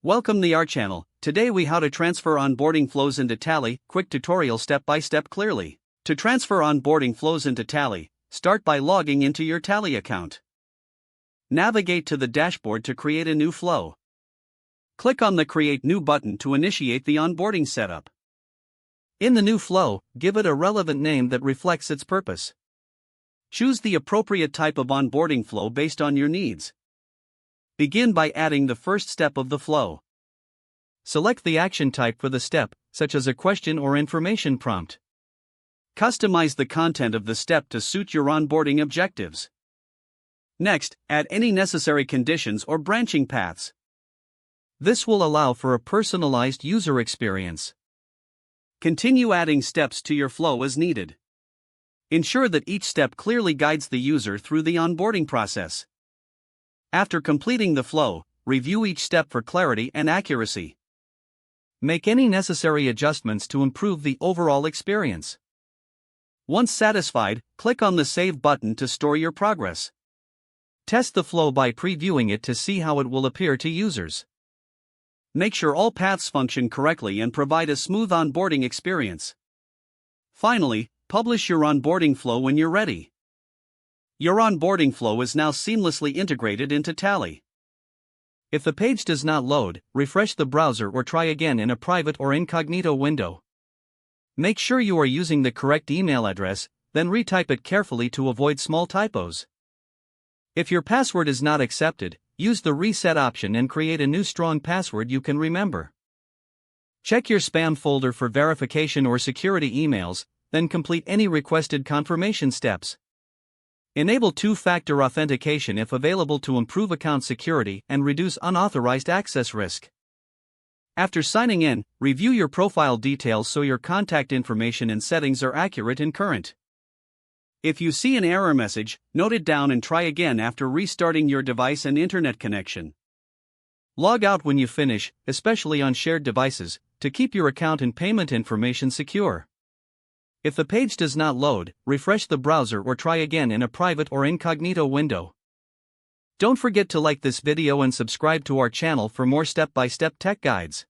Welcome to our channel. Today we how to transfer onboarding flows into Tally, quick tutorial step by step clearly. To transfer onboarding flows into Tally, start by logging into your Tally account. Navigate to the dashboard to create a new flow. Click on the Create New button to initiate the onboarding setup. In the new flow, give it a relevant name that reflects its purpose. Choose the appropriate type of onboarding flow based on your needs. Begin by adding the first step of the flow. Select the action type for the step, such as a question or information prompt. Customize the content of the step to suit your onboarding objectives. Next, add any necessary conditions or branching paths. This will allow for a personalized user experience. Continue adding steps to your flow as needed. Ensure that each step clearly guides the user through the onboarding process. After completing the flow, review each step for clarity and accuracy. Make any necessary adjustments to improve the overall experience. Once satisfied, click on the Save button to store your progress. Test the flow by previewing it to see how it will appear to users. Make sure all paths function correctly and provide a smooth onboarding experience. Finally, publish your onboarding flow when you're ready. Your onboarding flow is now seamlessly integrated into Tally. If the page does not load, refresh the browser or try again in a private or incognito window. Make sure you are using the correct email address, then retype it carefully to avoid small typos. If your password is not accepted, use the reset option and create a new strong password you can remember. Check your spam folder for verification or security emails, then complete any requested confirmation steps. Enable two-factor authentication if available to improve account security and reduce unauthorized access risk. After signing in, review your profile details so your contact information and settings are accurate and current. If you see an error message, note it down and try again after restarting your device and internet connection. Log out when you finish, especially on shared devices, to keep your account and payment information secure. If the page does not load, refresh the browser or try again in a private or incognito window. Don't forget to like this video and subscribe to our channel for more step-by-step tech guides.